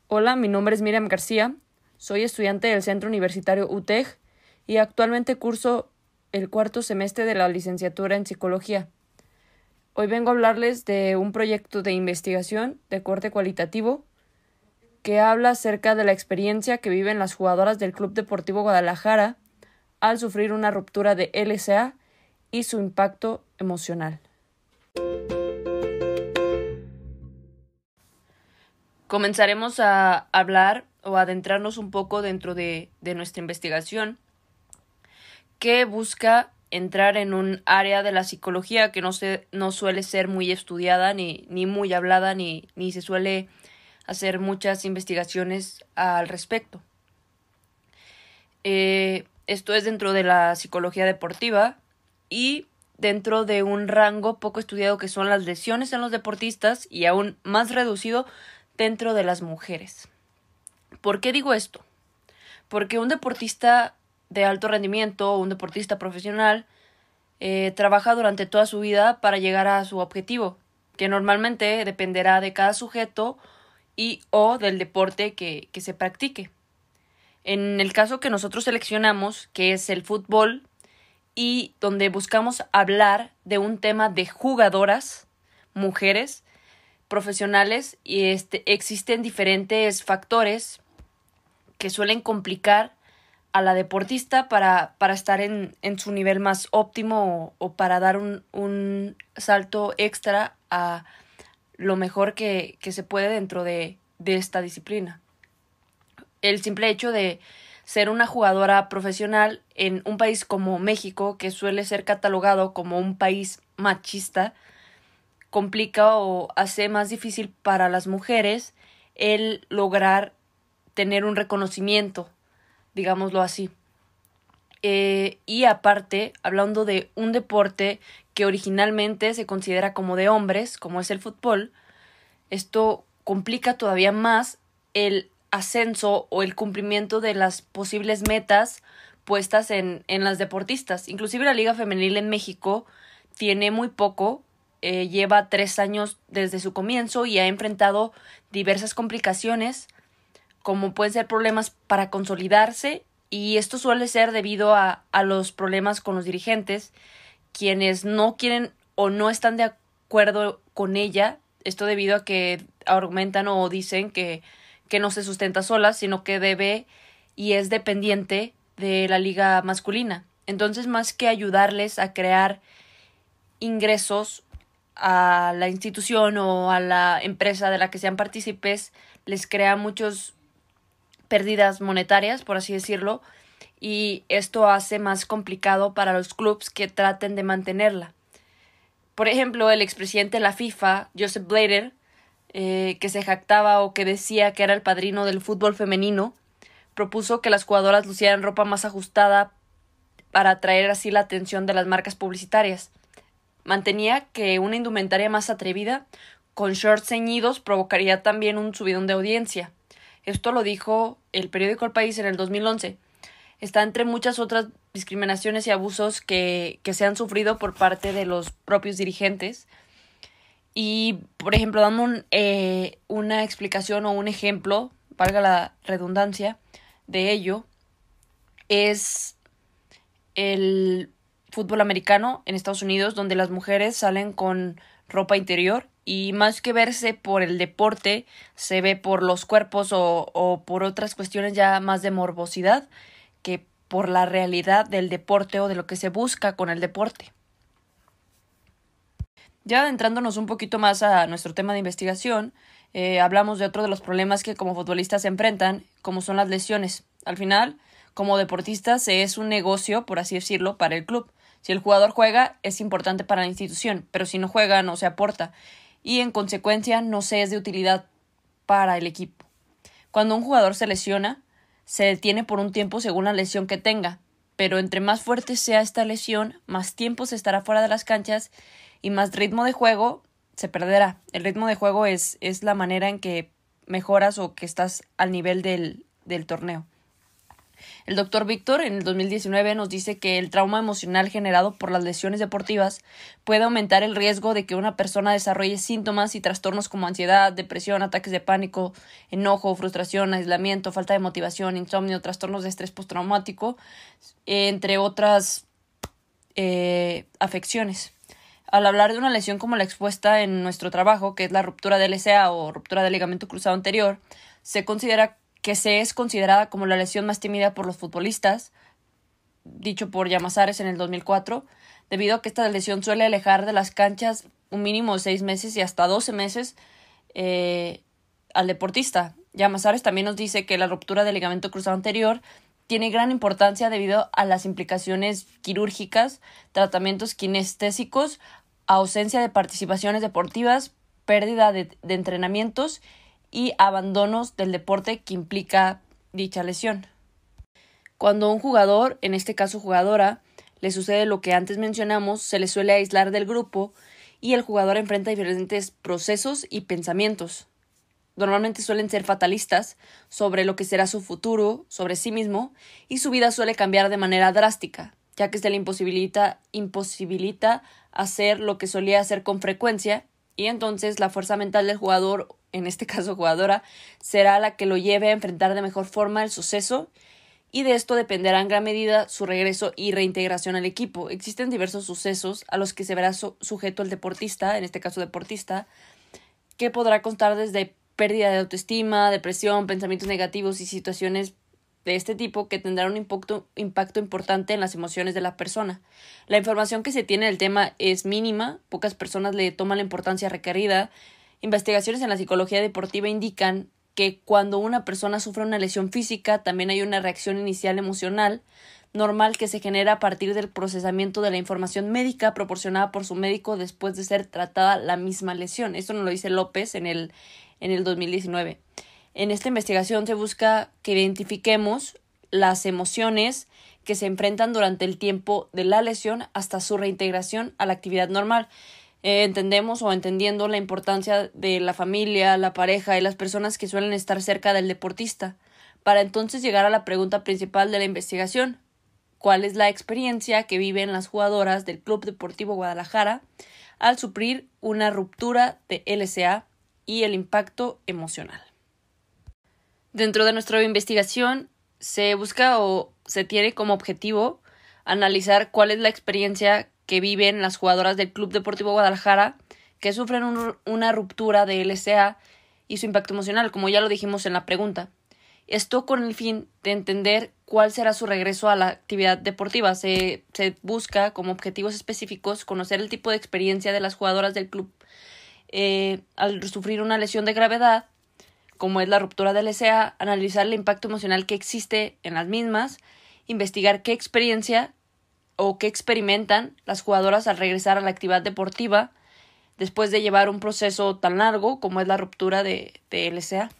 Hola, mi nombre es Miriam García, soy estudiante del Centro Universitario UTEG y actualmente curso el cuarto semestre de la licenciatura en Psicología. Hoy vengo a hablarles de un proyecto de investigación de corte cualitativo que habla acerca de la experiencia que viven las jugadoras del Club Deportivo Guadalajara al sufrir una ruptura de LCA y su impacto emocional. Comenzaremos a hablar o adentrarnos un poco dentro de nuestra investigación que busca entrar en un área de la psicología que no suele ser muy estudiada ni muy hablada ni se suele hacer muchas investigaciones al respecto. Esto es dentro de la psicología deportiva y dentro de un rango poco estudiado que son las lesiones en los deportistas y aún más reducido dentro de las mujeres. ¿Por qué digo esto? Porque un deportista de alto rendimiento, un deportista profesional, trabaja durante toda su vida para llegar a su objetivo, que normalmente dependerá de cada sujeto y o del deporte que se practique. En el caso que nosotros seleccionamos, que es el fútbol, y donde buscamos hablar de un tema de jugadoras, mujeres, profesionales, y existen diferentes factores que suelen complicar a la deportista para estar en su nivel más óptimo o para dar un salto extra a lo mejor que se puede dentro de esta disciplina. El simple hecho de ser una jugadora profesional en un país como México, que suele ser catalogado como un país machista, complica o hace más difícil para las mujeres el lograr tener un reconocimiento, digámoslo así. Y aparte, hablando de un deporte que originalmente se considera como de hombres, como es el fútbol, esto complica todavía más el ascenso o el cumplimiento de las posibles metas puestas en las deportistas. Inclusive la Liga Femenil en México tiene muy poco, lleva 3 años desde su comienzo y ha enfrentado diversas complicaciones, como pueden ser problemas para consolidarse, y esto suele ser debido a los problemas con los dirigentes, quienes no quieren o no están de acuerdo con ella. Esto debido a que argumentan o dicen que no se sustenta sola, sino que debe y es dependiente de la liga masculina. Entonces, más que ayudarles a crear ingresos a la institución o a la empresa de la que sean partícipes, les crea muchas pérdidas monetarias, por así decirlo, y esto hace más complicado para los clubes que traten de mantenerla. Por ejemplo, el expresidente de la FIFA, Joseph Blatter, que se jactaba o que decía que era el padrino del fútbol femenino, propuso que las jugadoras lucieran ropa más ajustada para atraer así la atención de las marcas publicitarias. Mantenía que una indumentaria más atrevida, con shorts ceñidos, provocaría también un subidón de audiencia. Esto lo dijo el periódico El País en el 2011. Está entre muchas otras discriminaciones y abusos que se han sufrido por parte de los propios dirigentes. Y, por ejemplo, dando una explicación o un ejemplo, valga la redundancia, de ello, es el fútbol americano en Estados Unidos, donde las mujeres salen con ropa interior y más que verse por el deporte, se ve por los cuerpos o por otras cuestiones ya más de morbosidad que por la realidad del deporte o de lo que se busca con el deporte. Ya adentrándonos un poquito más a nuestro tema de investigación, hablamos de otro de los problemas que como futbolistas se enfrentan, como son las lesiones. Al final, como deportistas, es un negocio, por así decirlo, para el club. Si el jugador juega, es importante para la institución, pero si no juega, no se aporta y en consecuencia no se es de utilidad para el equipo. Cuando un jugador se lesiona, se detiene por un tiempo según la lesión que tenga, pero entre más fuerte sea esta lesión, más tiempo se estará fuera de las canchas y más ritmo de juego se perderá. El ritmo de juego es la manera en que mejoras o que estás al nivel del torneo. El doctor Víctor en el 2019 nos dice que el trauma emocional generado por las lesiones deportivas puede aumentar el riesgo de que una persona desarrolle síntomas y trastornos como ansiedad, depresión, ataques de pánico, enojo, frustración, aislamiento, falta de motivación, insomnio, trastornos de estrés postraumático, entre otras afecciones. Al hablar de una lesión como la expuesta en nuestro trabajo, que es la ruptura del LCA o ruptura del ligamento cruzado anterior, se es considerada como la lesión más temida por los futbolistas, dicho por Llamazares en el 2004, debido a que esta lesión suele alejar de las canchas un mínimo de 6 meses y hasta 12 meses al deportista. Llamazares también nos dice que la ruptura del ligamento cruzado anterior tiene gran importancia debido a las implicaciones quirúrgicas, tratamientos kinestésicos, ausencia de participaciones deportivas, pérdida de entrenamientos y abandonos del deporte que implica dicha lesión. Cuando a un jugador, en este caso jugadora, le sucede lo que antes mencionamos, se le suele aislar del grupo y el jugador enfrenta diferentes procesos y pensamientos. Normalmente suelen ser fatalistas sobre lo que será su futuro, sobre sí mismo, y su vida suele cambiar de manera drástica, ya que se le imposibilita hacer lo que solía hacer con frecuencia, y entonces la fuerza mental del jugador, en este caso jugadora, será la que lo lleve a enfrentar de mejor forma el suceso, y de esto dependerá en gran medida su regreso y reintegración al equipo. Existen diversos sucesos a los que se verá sujeto el deportista, en este caso deportista, que podrá constar desde pérdida de autoestima, depresión, pensamientos negativos y situaciones de este tipo que tendrán un impacto importante en las emociones de la persona. La información que se tiene del tema es mínima, pocas personas le toman la importancia requerida. Investigaciones en la psicología deportiva indican que cuando una persona sufre una lesión física, también hay una reacción inicial emocional normal que se genera a partir del procesamiento de la información médica proporcionada por su médico después de ser tratada la misma lesión. Esto nos lo dice López en el 2019. En esta investigación se busca que identifiquemos las emociones que se enfrentan durante el tiempo de la lesión hasta su reintegración a la actividad normal. Entendiendo la importancia de la familia, la pareja y las personas que suelen estar cerca del deportista, para entonces llegar a la pregunta principal de la investigación: ¿cuál es la experiencia que viven las jugadoras del Club Deportivo Guadalajara al sufrir una ruptura de LCA y el impacto emocional? Dentro de nuestra investigación se busca o se tiene como objetivo analizar cuál es la experiencia que viven las jugadoras del Club Deportivo Guadalajara que sufren una ruptura de LCA y su impacto emocional, como ya lo dijimos en la pregunta. Esto con el fin de entender cuál será su regreso a la actividad deportiva. Se busca como objetivos específicos conocer el tipo de experiencia de las jugadoras del club al sufrir una lesión de gravedad, como es la ruptura del LCA, analizar el impacto emocional que existe en las mismas, investigar qué experiencia o qué experimentan las jugadoras al regresar a la actividad deportiva después de llevar un proceso tan largo como es la ruptura de LCA.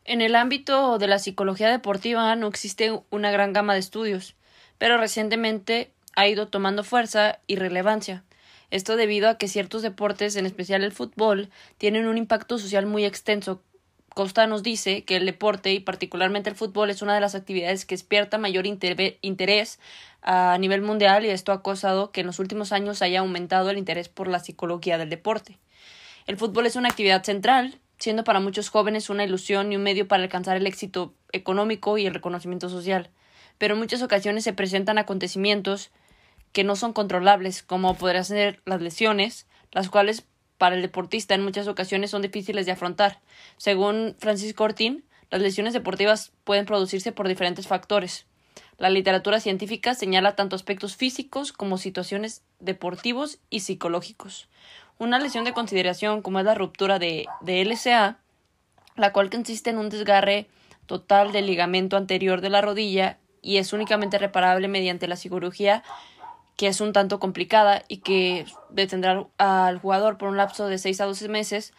En el ámbito de la psicología deportiva no existe una gran gama de estudios, pero recientemente ha ido tomando fuerza y relevancia. Esto debido a que ciertos deportes, en especial el fútbol, tienen un impacto social muy extenso. Costa nos dice que el deporte, y particularmente el fútbol, es una de las actividades que despierta mayor interés a nivel mundial, y esto ha causado que en los últimos años haya aumentado el interés por la psicología del deporte. El fútbol es una actividad central, siendo para muchos jóvenes una ilusión y un medio para alcanzar el éxito económico y el reconocimiento social. Pero en muchas ocasiones se presentan acontecimientos que no son controlables, como podrían ser las lesiones, las cuales para el deportista en muchas ocasiones son difíciles de afrontar. Según Francisco Ortín, las lesiones deportivas pueden producirse por diferentes factores. La literatura científica señala tanto aspectos físicos como situaciones deportivos y psicológicos. Una lesión de consideración como es la ruptura de LCA, la cual consiste en un desgarre total del ligamento anterior de la rodilla y es únicamente reparable mediante la cirugía, que es un tanto complicada y que detendrá al jugador por un lapso de 6 a 12 meses,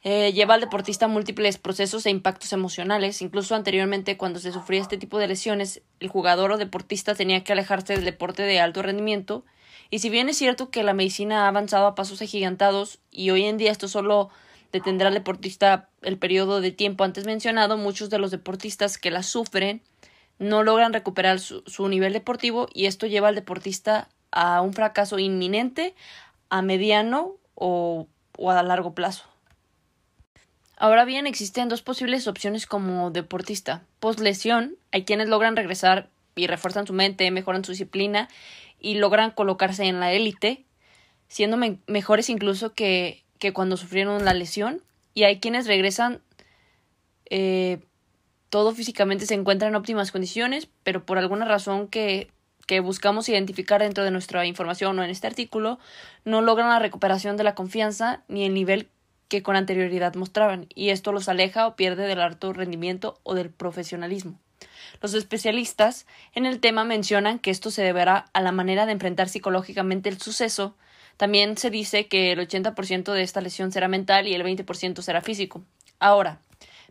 lleva al deportista múltiples procesos e impactos emocionales. Incluso anteriormente, cuando se sufría este tipo de lesiones, el jugador o deportista tenía que alejarse del deporte de alto rendimiento. Y si bien es cierto que la medicina ha avanzado a pasos agigantados y hoy en día esto solo detendrá al deportista el periodo de tiempo antes mencionado, muchos de los deportistas que la sufren no logran recuperar su nivel deportivo y esto lleva al deportista a un fracaso inminente, a mediano o a largo plazo. Ahora bien, existen dos posibles opciones como deportista. Post lesión, hay quienes logran regresar y refuerzan su mente, mejoran su disciplina y logran colocarse en la élite, siendo mejores incluso que cuando sufrieron la lesión. Y hay quienes regresan, todo físicamente se encuentra en óptimas condiciones, pero por alguna razón que buscamos identificar dentro de nuestra información o en este artículo, no logran la recuperación de la confianza ni el nivel que con anterioridad mostraban, y esto los aleja o pierde del alto rendimiento o del profesionalismo. Los especialistas en el tema mencionan que esto se deberá a la manera de enfrentar psicológicamente el suceso. También se dice que el 80% de esta lesión será mental y el 20% será físico. Ahora,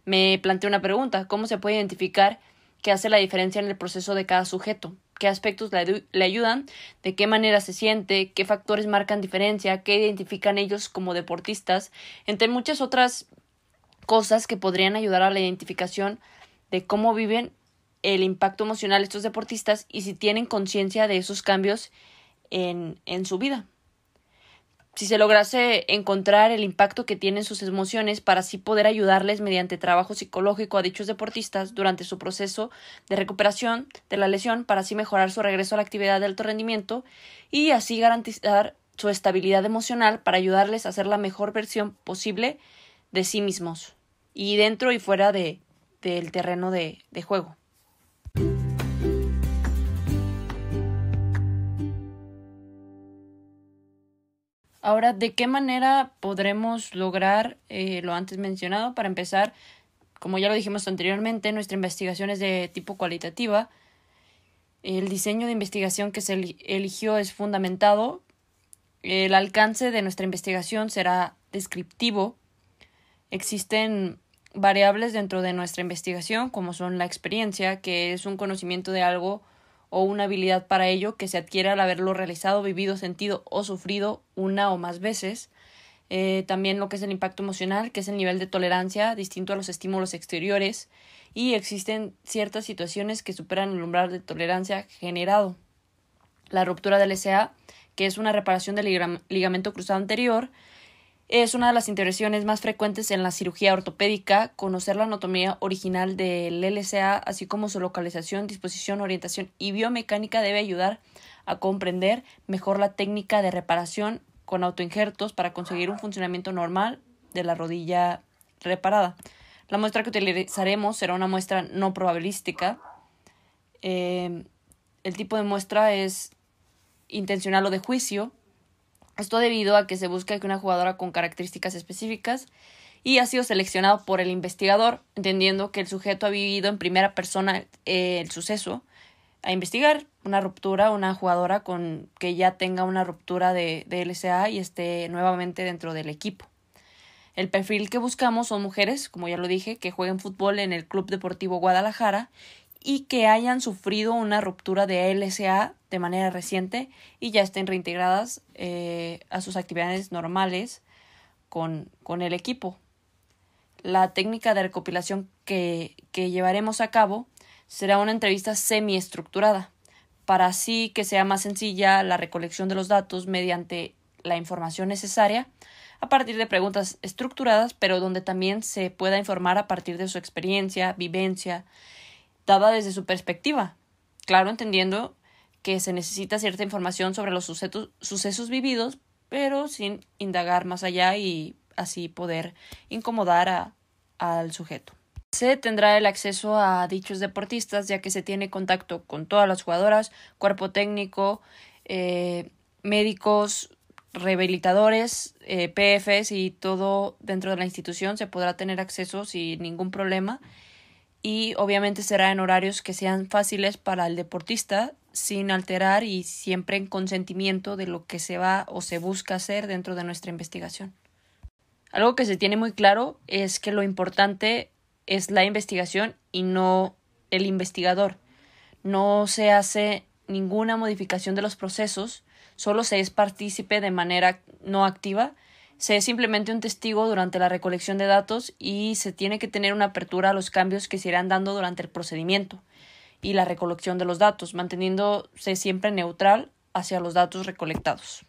me planteo una pregunta: ¿cómo se puede identificar qué hace la diferencia en el proceso de cada sujeto? ¿Qué aspectos le ayudan? ¿De qué manera se siente? ¿Qué factores marcan diferencia? ¿Qué identifican ellos como deportistas? Entre muchas otras cosas que podrían ayudar a la identificación de cómo viven el impacto emocional estos deportistas y si tienen conciencia de esos cambios en su vida. Si se lograse encontrar el impacto que tienen sus emociones para así poder ayudarles mediante trabajo psicológico a dichos deportistas durante su proceso de recuperación de la lesión, para así mejorar su regreso a la actividad de alto rendimiento y así garantizar su estabilidad emocional para ayudarles a ser la mejor versión posible de sí mismos y dentro y fuera del terreno de juego. Ahora, ¿de qué manera podremos lograr lo antes mencionado? Para empezar, como ya lo dijimos anteriormente, nuestra investigación es de tipo cualitativa. El diseño de investigación que se eligió es fundamentado. El alcance de nuestra investigación será descriptivo. Existen variables dentro de nuestra investigación, como son la experiencia, que es un conocimiento de algo o una habilidad para ello que se adquiere al haberlo realizado, vivido, sentido o sufrido una o más veces. También lo que es el impacto emocional, que es el nivel de tolerancia distinto a los estímulos exteriores, y existen ciertas situaciones que superan el umbral de tolerancia generado. La ruptura del LCA, que es una reparación del ligamento cruzado anterior, es una de las intervenciones más frecuentes en la cirugía ortopédica. Conocer la anatomía original del LCA, así como su localización, disposición, orientación y biomecánica, debe ayudar a comprender mejor la técnica de reparación con autoinjertos para conseguir un funcionamiento normal de la rodilla reparada. La muestra que utilizaremos será una muestra no probabilística. El tipo de muestra es intencional o de juicio. Esto debido a que se busca que una jugadora con características específicas y ha sido seleccionado por el investigador, entendiendo que el sujeto ha vivido en primera persona el suceso, a investigar una ruptura, una jugadora que ya tenga una ruptura de LCA y esté nuevamente dentro del equipo. El perfil que buscamos son mujeres, como ya lo dije, que jueguen fútbol en el Club Deportivo Guadalajara y que hayan sufrido una ruptura de LCA de manera reciente y ya estén reintegradas a sus actividades normales con el equipo. La técnica de recopilación que llevaremos a cabo será una entrevista semiestructurada, para así que sea más sencilla la recolección de los datos mediante la información necesaria a partir de preguntas estructuradas, pero donde también se pueda informar a partir de su experiencia, vivencia, dada desde su perspectiva. Claro, entendiendo que se necesita cierta información sobre los sucesos vividos, pero sin indagar más allá y así poder incomodar al sujeto. Se tendrá el acceso a dichos deportistas, ya que se tiene contacto con todas las jugadoras, cuerpo técnico, médicos, rehabilitadores, PFs y todo dentro de la institución. Se podrá tener acceso sin ningún problema. Y obviamente será en horarios que sean fáciles para el deportista, sin alterar y siempre en consentimiento de lo que se va o se busca hacer dentro de nuestra investigación. Algo que se tiene muy claro es que lo importante es la investigación y no el investigador. No se hace ninguna modificación de los procesos, solo se es partícipe de manera no activa. Se es simplemente un testigo durante la recolección de datos y se tiene que tener una apertura a los cambios que se irán dando durante el procedimiento. y la recolección de los datos, manteniéndose siempre neutral hacia los datos recolectados.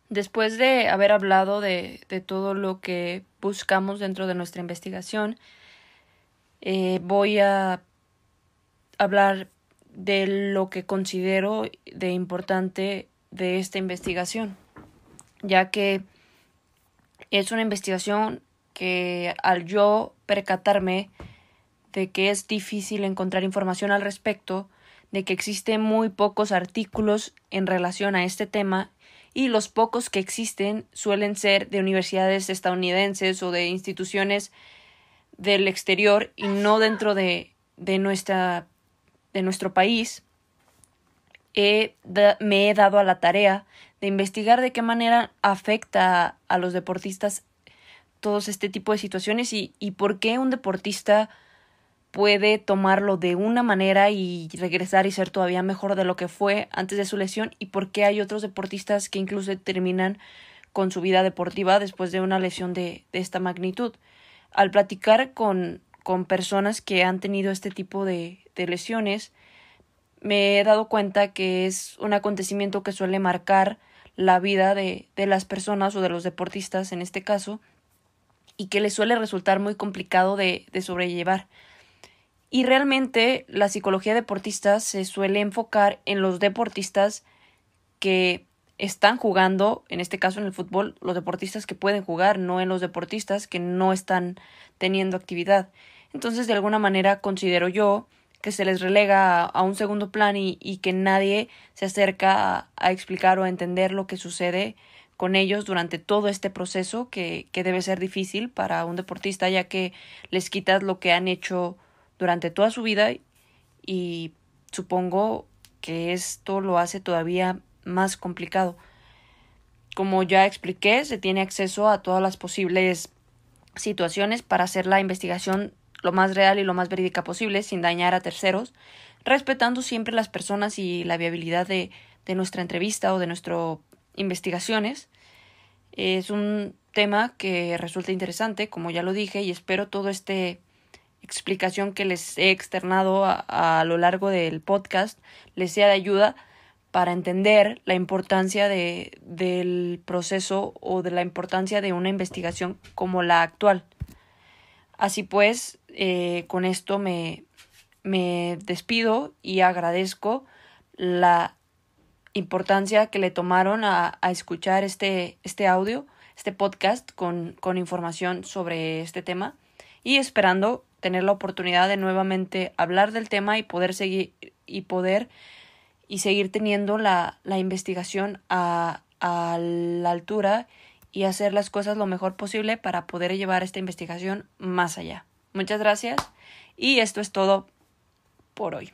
Después de haber hablado de todo lo que buscamos dentro de nuestra investigación, voy a hablar de lo que considero de importante de esta investigación, ya que es una investigación que, al yo percatarme de que es difícil encontrar información al respecto, de que existen muy pocos artículos en relación a este tema, y los pocos que existen suelen ser de universidades estadounidenses o de instituciones del exterior y no dentro de nuestro país, me he dado a la tarea de investigar de qué manera afecta a los deportistas todos este tipo de situaciones y por qué un deportista puede tomarlo de una manera y regresar y ser todavía mejor de lo que fue antes de su lesión, y por qué hay otros deportistas que incluso terminan con su vida deportiva después de una lesión de esta magnitud. Al platicar con personas que han tenido este tipo de lesiones, me he dado cuenta que es un acontecimiento que suele marcar la vida de las personas o de los deportistas en este caso, y que les suele resultar muy complicado de sobrellevar. Y realmente la psicología deportista se suele enfocar en los deportistas que están jugando, en este caso en el fútbol, los deportistas que pueden jugar, no en los deportistas que no están teniendo actividad. Entonces, de alguna manera, considero yo que se les relega a un segundo plan y que nadie se acerca a explicar o a entender lo que sucede con ellos durante todo este proceso que debe ser difícil para un deportista, ya que les quitas lo que han hecho durante toda su vida, y supongo que esto lo hace todavía más complicado. Como ya expliqué, se tiene acceso a todas las posibles situaciones para hacer la investigación lo más real y lo más verídica posible, sin dañar a terceros, respetando siempre las personas y la viabilidad de nuestra entrevista o de nuestras investigaciones. Es un tema que resulta interesante, como ya lo dije, y espero todo este explicación que les he externado a lo largo del podcast les sea de ayuda para entender la importancia del proceso o de la importancia de una investigación como la actual. Así pues, con esto me despido y agradezco la importancia que le tomaron a escuchar este audio, este podcast con información sobre este tema, y esperando tener la oportunidad de nuevamente hablar del tema y poder seguir teniendo la investigación a la altura y hacer las cosas lo mejor posible para poder llevar esta investigación más allá. Muchas gracias y esto es todo por hoy.